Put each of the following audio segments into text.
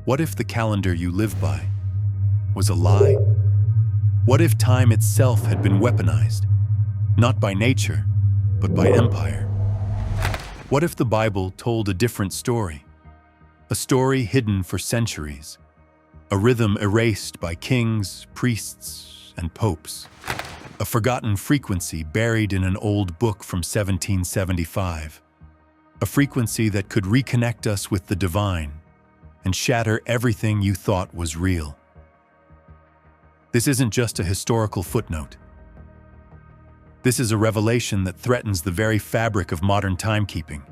What if the calendar you live by was a lie? What if time itself had been weaponized, not by nature, but by empire? What if the Bible told a different story? A story hidden for centuries, a rhythm erased by kings, priests, and popes, a forgotten frequency buried in an old book from 1775, a frequency that could reconnect us with the divine and shatter everything you thought was real. This isn't just a historical footnote. This is a revelation that threatens the very fabric of modern timekeeping.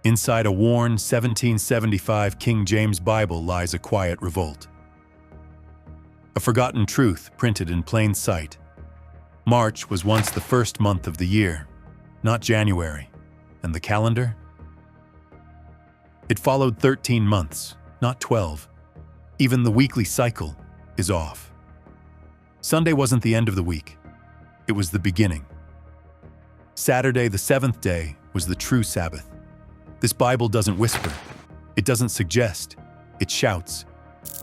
Inside a worn 1775 King James Bible lies a quiet revolt. A forgotten truth printed in plain sight. March was once the first month of the year, not January. And the calendar? It followed 13 months, not 12. Even the weekly cycle is off. Sunday wasn't the end of the week. It was the beginning. Saturday, the seventh day, was the true Sabbath. This Bible doesn't whisper. It doesn't suggest. It shouts.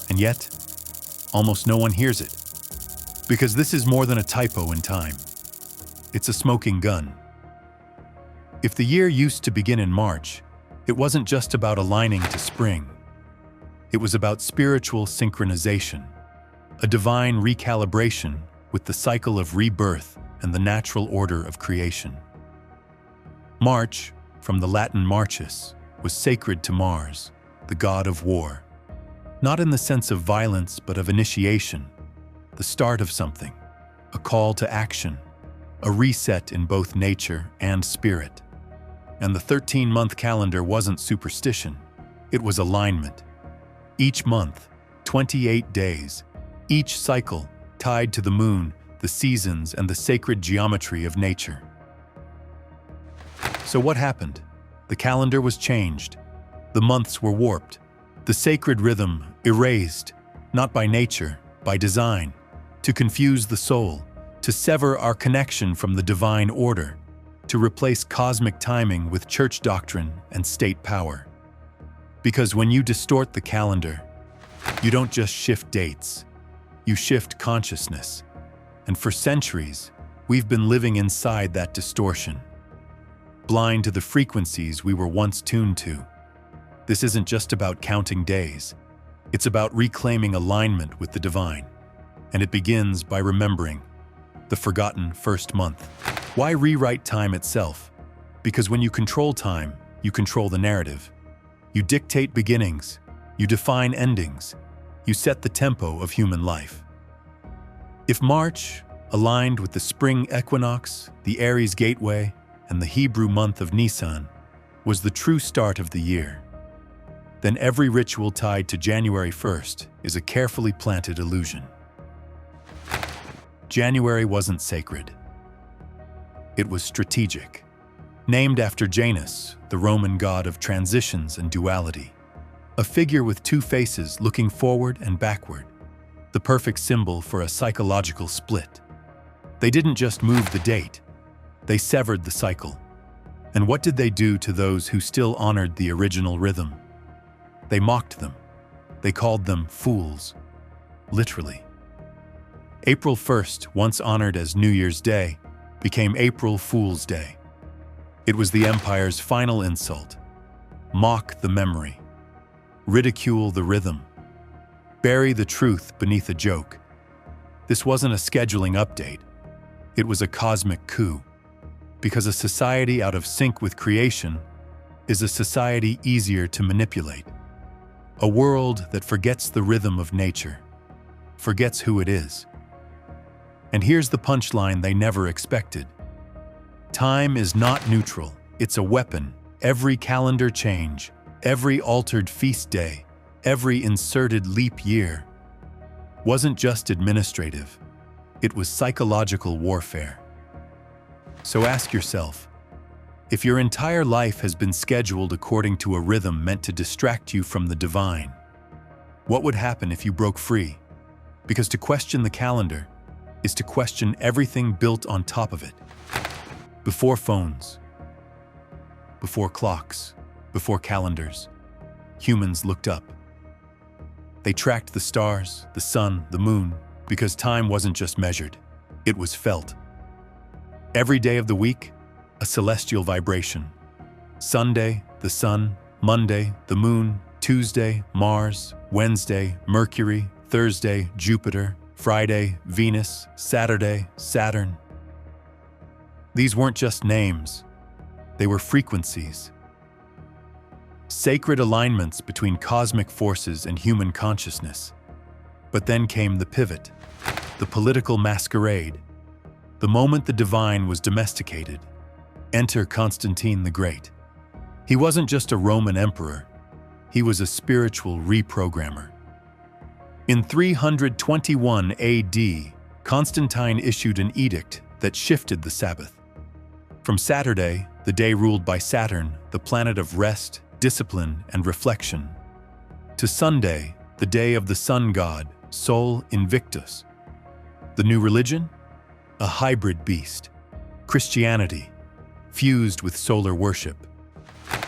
And yet, almost no one hears it. Because this is more than a typo in time. It's a smoking gun. If the year used to begin in March, it wasn't just about aligning to spring. It was about spiritual synchronization, a divine recalibration with the cycle of rebirth and the natural order of creation. March, from the Latin Marchus, was sacred to Mars, the god of war. Not in the sense of violence, but of initiation, the start of something, a call to action, a reset in both nature and spirit. And the 13-month calendar wasn't superstition, it was alignment. Each month, 28 days, each cycle tied to the moon, the seasons, and the sacred geometry of nature. So what happened? The calendar was changed. The months were warped. The sacred rhythm erased, not by nature, by design, to confuse the soul, to sever our connection from the divine order, to replace cosmic timing with church doctrine and state power. Because when you distort the calendar, you don't just shift dates, you shift consciousness. And for centuries, we've been living inside that distortion, blind to the frequencies we were once tuned to. This isn't just about counting days. It's about reclaiming alignment with the divine. And it begins by remembering the forgotten first month. Why rewrite time itself? Because when you control time, you control the narrative. You dictate beginnings, you define endings, you set the tempo of human life. If March, aligned with the spring equinox, the Aries gateway, and the Hebrew month of Nisan, was the true start of the year, then every ritual tied to January 1st is a carefully planted illusion. January wasn't sacred. It was strategic. Named after Janus, the Roman god of transitions and duality, a figure with two faces looking forward and backward, the perfect symbol for a psychological split. They didn't just move the date, they severed the cycle. And what did they do to those who still honored the original rhythm? They mocked them. They called them fools, literally. April 1st, once honored as New Year's Day, became April Fool's Day. It was the empire's final insult. Mock the memory. Ridicule the rhythm. Bury the truth beneath a joke. This wasn't a scheduling update. It was a cosmic coup. Because a society out of sync with creation is a society easier to manipulate. A world that forgets the rhythm of nature, forgets who it is. And here's the punchline they never expected. Time is not neutral, it's a weapon. Every calendar change, every altered feast day, every inserted leap year wasn't just administrative, it was psychological warfare. So ask yourself, if your entire life has been scheduled according to a rhythm meant to distract you from the divine, what would happen if you broke free? Because to question the calendar is to question everything built on top of it. Before phones, before clocks, before calendars, humans looked up. They tracked the stars, the sun, the moon, because time wasn't just measured, it was felt. Every day of the week, a celestial vibration. Sunday, the sun; Monday, the moon; Tuesday, Mars; Wednesday, Mercury; Thursday, Jupiter; Friday, Venus; Saturday, Saturn. These weren't just names, they were frequencies. Sacred alignments between cosmic forces and human consciousness. But then came the pivot, the political masquerade. The moment the divine was domesticated, enter Constantine the Great. He wasn't just a Roman emperor, he was a spiritual reprogrammer. In 321 AD, Constantine issued an edict that shifted the Sabbath. From Saturday, the day ruled by Saturn, the planet of rest, discipline, and reflection, to Sunday, the day of the sun god, Sol Invictus. The new religion? A hybrid beast, Christianity, fused with solar worship.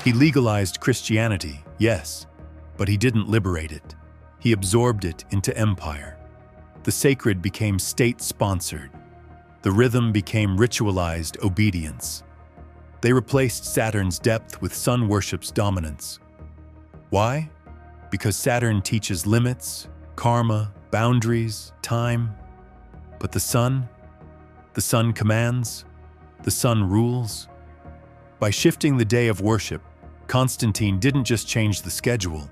He legalized Christianity, yes, but he didn't liberate it. He absorbed it into empire. The sacred became state-sponsored. The rhythm became ritualized obedience. They replaced Saturn's depth with sun worship's dominance. Why? Because Saturn teaches limits, karma, boundaries, time. But the sun commands, the sun rules. By shifting the day of worship, Constantine didn't just change the schedule,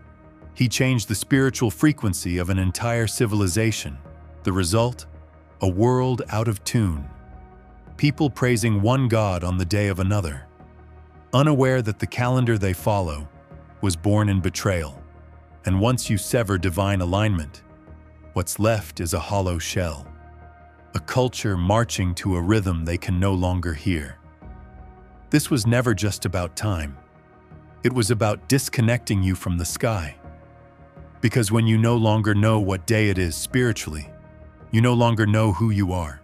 he changed the spiritual frequency of an entire civilization. The result? A world out of tune. People praising one god on the day of another, unaware that the calendar they follow was born in betrayal. And once you sever divine alignment, what's left is a hollow shell. A culture marching to a rhythm they can no longer hear. This was never just about time. It was about disconnecting you from the sky. Because when you no longer know what day it is spiritually, you no longer know who you are.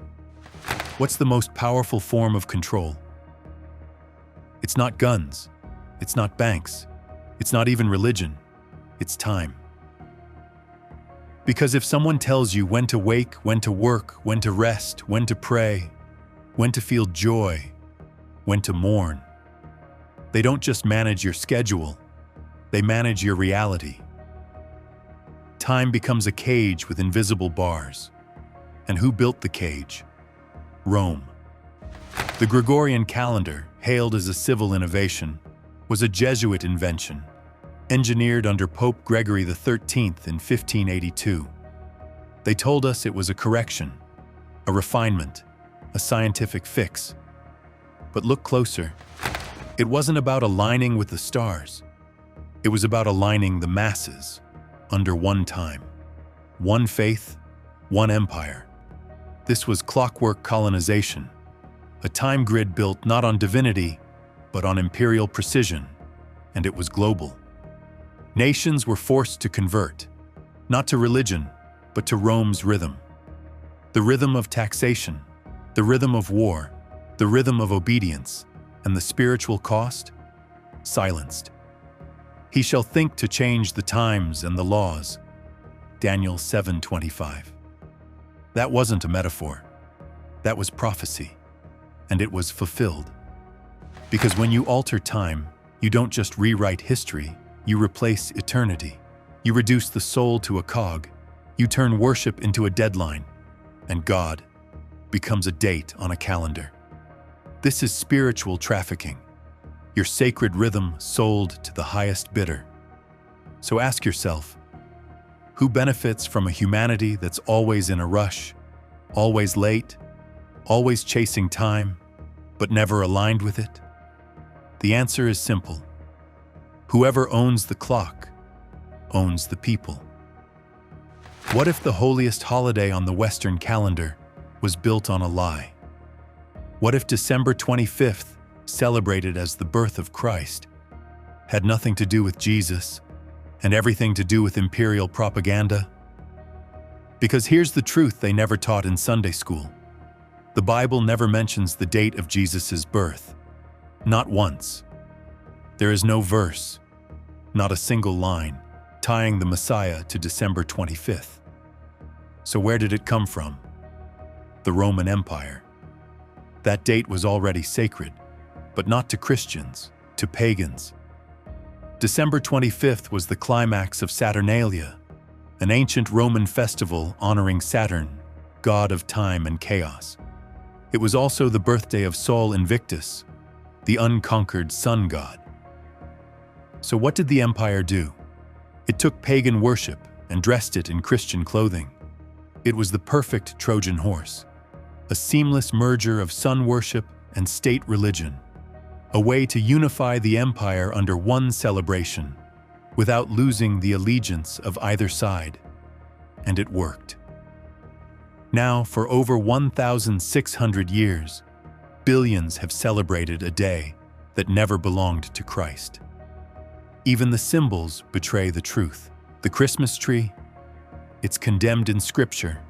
What's the most powerful form of control? It's not guns. It's not banks. It's not even religion. It's time. Because if someone tells you when to wake, when to work, when to rest, when to pray, when to feel joy, when to mourn, they don't just manage your schedule, they manage your reality. Time becomes a cage with invisible bars. And who built the cage? Rome. The Gregorian calendar, hailed as a civil innovation, was a Jesuit invention, engineered under Pope Gregory XIII in 1582. They told us it was a correction, a refinement, a scientific fix. But look closer. It wasn't about aligning with the stars. It was about aligning the masses under one time, one faith, one empire. This was clockwork colonization, a time grid built not on divinity, but on imperial precision, and it was global. Nations were forced to convert, not to religion, but to Rome's rhythm. The rhythm of taxation, the rhythm of war, the rhythm of obedience, and the spiritual cost? Silenced. He shall think to change the times and the laws. Daniel 7:25. That wasn't a metaphor. That was prophecy, and it was fulfilled. Because when you alter time, you don't just rewrite history, you replace eternity. You reduce the soul to a cog. You turn worship into a deadline, and God becomes a date on a calendar. This is spiritual trafficking, your sacred rhythm sold to the highest bidder. So ask yourself, who benefits from a humanity that's always in a rush, always late, always chasing time, but never aligned with it? The answer is simple. Whoever owns the clock owns the people. What if the holiest holiday on the Western calendar was built on a lie? What if December 25th, celebrated as the birth of Christ, had nothing to do with Jesus and everything to do with imperial propaganda? Because here's the truth they never taught in Sunday school. The Bible never mentions the date of Jesus' birth. Not once. There is no verse, not a single line, tying the Messiah to December 25th. So where did it come from? The Roman Empire. That date was already sacred, but not to Christians, to pagans. December 25th was the climax of Saturnalia, an ancient Roman festival honoring Saturn, god of time and chaos. It was also the birthday of Sol Invictus, the unconquered sun god. So what did the empire do? It took pagan worship and dressed it in Christian clothing. It was the perfect Trojan horse, a seamless merger of sun worship and state religion, a way to unify the empire under one celebration without losing the allegiance of either side. And it worked. Now, for over 1,600 years, billions have celebrated a day that never belonged to Christ. Even the symbols betray the truth. The Christmas tree, it's condemned in Scripture.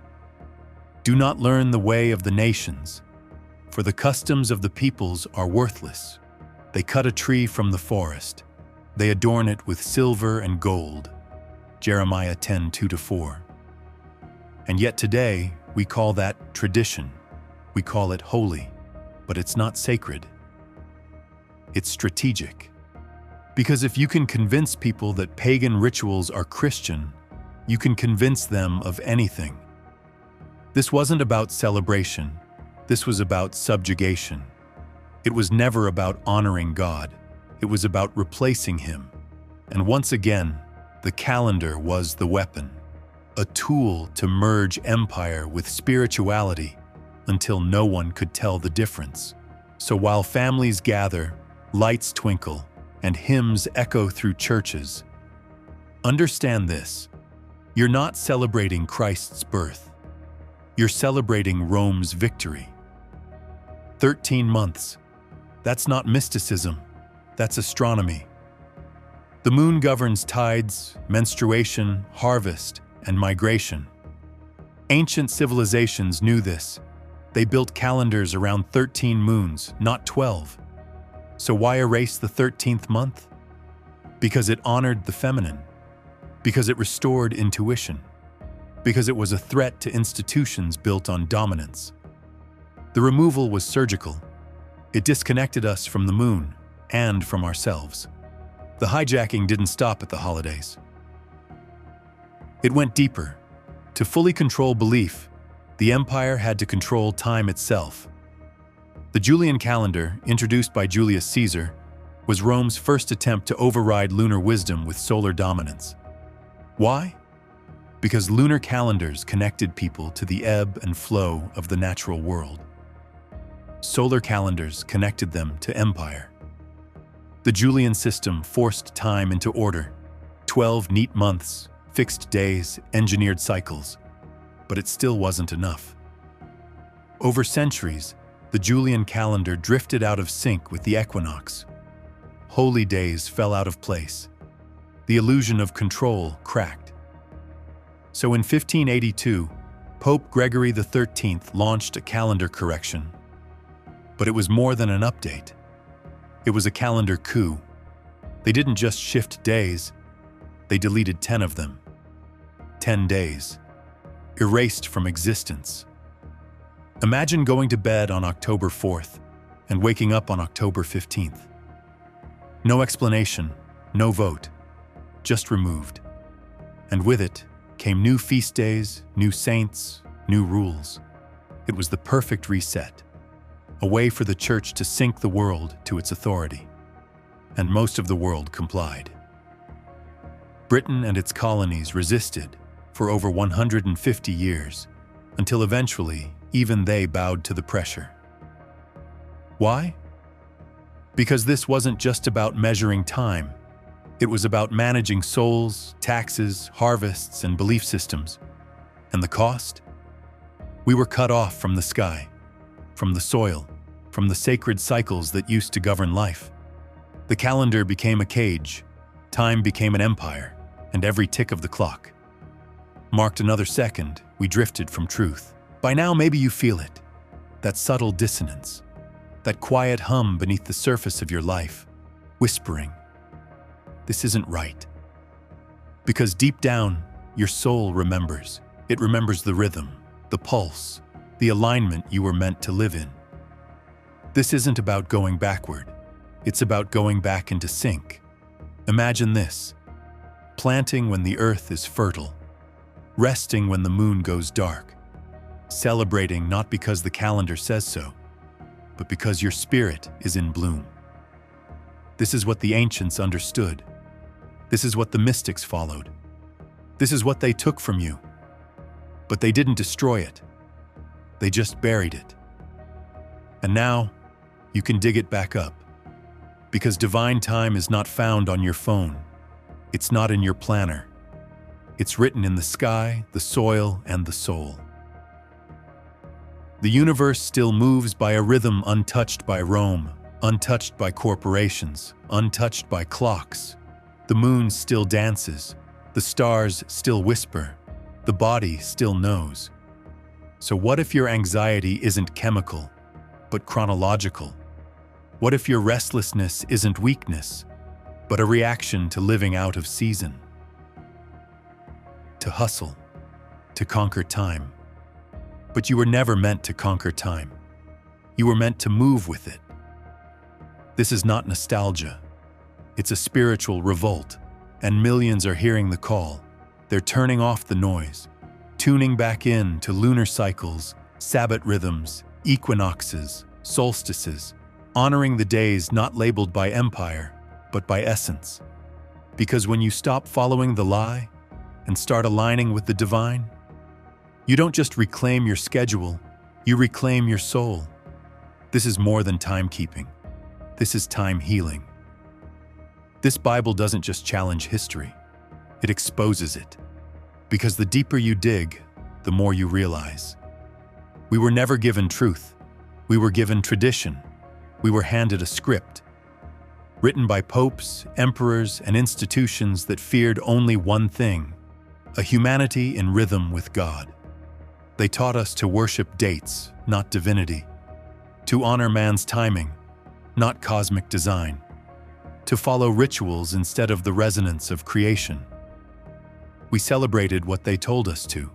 Do not learn the way of the nations, for the customs of the peoples are worthless. They cut a tree from the forest. They adorn it with silver and gold. Jeremiah 10:2-4. And yet today, we call that tradition. We call it holy, but it's not sacred. It's strategic. Because if you can convince people that pagan rituals are Christian, you can convince them of anything. This wasn't about celebration. This was about subjugation. It was never about honoring God. It was about replacing Him. And once again, the calendar was the weapon, a tool to merge empire with spirituality until no one could tell the difference. So while families gather, lights twinkle, and hymns echo through churches, understand this: you're not celebrating Christ's birth. You're celebrating Rome's victory. 13 months. That's not mysticism. That's astronomy. The moon governs tides, menstruation, harvest, and migration. Ancient civilizations knew this. They built calendars around 13 moons, not 12. So why erase the 13th month? Because it honored the feminine. Because it restored intuition. Because it was a threat to institutions built on dominance. The removal was surgical. It disconnected us from the moon and from ourselves. The hijacking didn't stop at the holidays. It went deeper. To fully control belief, the empire had to control time itself. The Julian calendar, introduced by Julius Caesar, was Rome's first attempt to override lunar wisdom with solar dominance. Why? Because lunar calendars connected people to the ebb and flow of the natural world. Solar calendars connected them to empire. The Julian system forced time into order. 12 neat months, fixed days, engineered cycles. But it still wasn't enough. Over centuries, the Julian calendar drifted out of sync with the equinox. Holy days fell out of place. The illusion of control cracked. So in 1582, Pope Gregory XIII launched a calendar correction. But it was more than an update. It was a calendar coup. They didn't just shift days, they deleted 10 of them. 10 days, erased from existence. Imagine going to bed on October 4th and waking up on October 15th. No explanation, no vote, just removed. And with it came new feast days, new saints, new rules. It was the perfect reset, a way for the church to sync the world to its authority. And most of the world complied. Britain and its colonies resisted for over 150 years, until eventually even they bowed to the pressure. Why? Because this wasn't just about measuring time. It was about managing souls, taxes, harvests, and belief systems. And the cost? We were cut off from the sky, from the soil, from the sacred cycles that used to govern life. The calendar became a cage, time became an empire, and every tick of the clock marked another second we drifted from truth. By now, maybe you feel it, that subtle dissonance, that quiet hum beneath the surface of your life, whispering, "This isn't right." Because deep down, your soul remembers. It remembers the rhythm, the pulse, the alignment you were meant to live in. This isn't about going backward. It's about going back into sync. Imagine this: planting when the earth is fertile, resting when the moon goes dark, celebrating not because the calendar says so, but because your spirit is in bloom. This is what the ancients understood. This is what the mystics followed. This is what they took from you. But they didn't destroy it. They just buried it. And now, you can dig it back up. Because divine time is not found on your phone. It's not in your planner. It's written in the sky, the soil, and the soul. The universe still moves by a rhythm untouched by Rome, untouched by corporations, untouched by clocks. The moon still dances. The stars still whisper. The body still knows. So what if your anxiety isn't chemical, but chronological? What if your restlessness isn't weakness, but a reaction to living out of season? To hustle, to conquer time. But you were never meant to conquer time. You were meant to move with it. This is not nostalgia. It's a spiritual revolt, and millions are hearing the call. They're turning off the noise, tuning back in to lunar cycles, Sabbath rhythms, equinoxes, solstices, honoring the days not labeled by empire, but by essence. Because when you stop following the lie and start aligning with the divine, you don't just reclaim your schedule, you reclaim your soul. This is more than timekeeping. This is time healing. This Bible doesn't just challenge history, it exposes it. Because the deeper you dig, the more you realize. We were never given truth. We were given tradition. We were handed a script, written by popes, emperors, and institutions that feared only one thing: a humanity in rhythm with God. They taught us to worship dates, not divinity, to honor man's timing, not cosmic design, to follow rituals instead of the resonance of creation. We celebrated what they told us to,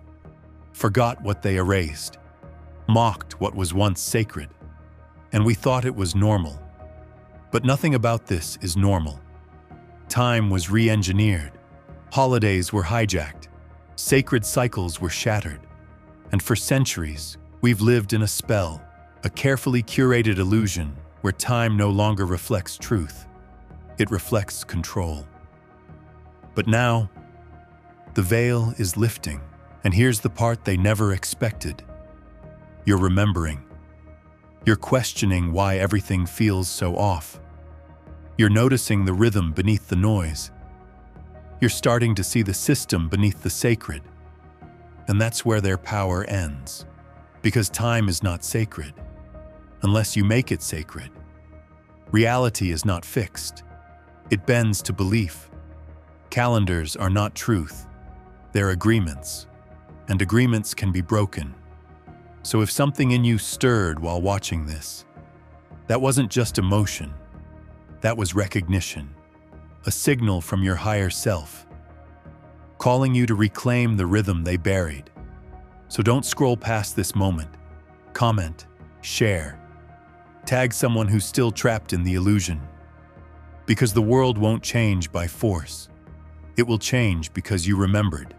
forgot what they erased, mocked what was once sacred, and we thought it was normal. But nothing about this is normal. Time was re-engineered, holidays were hijacked, sacred cycles were shattered, and for centuries, we've lived in a spell, a carefully curated illusion where time no longer reflects truth. It reflects control. But now, the veil is lifting, and here's the part they never expected. You're remembering. You're questioning why everything feels so off. You're noticing the rhythm beneath the noise. You're starting to see the system beneath the sacred. And that's where their power ends. Because time is not sacred, unless you make it sacred. Reality is not fixed. It bends to belief. Calendars are not truth. They're agreements. And agreements can be broken. So if something in you stirred while watching this, that wasn't just emotion. That was recognition. A signal from your higher self, calling you to reclaim the rhythm they buried. So don't scroll past this moment. Comment, share, tag someone who's still trapped in the illusion. Because the world won't change by force. It will change because you remembered.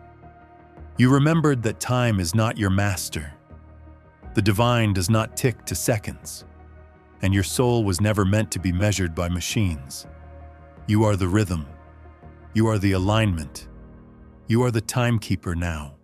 You remembered that time is not your master. The divine does not tick to seconds. And your soul was never meant to be measured by machines. You are the rhythm. You are the alignment. You are the timekeeper now.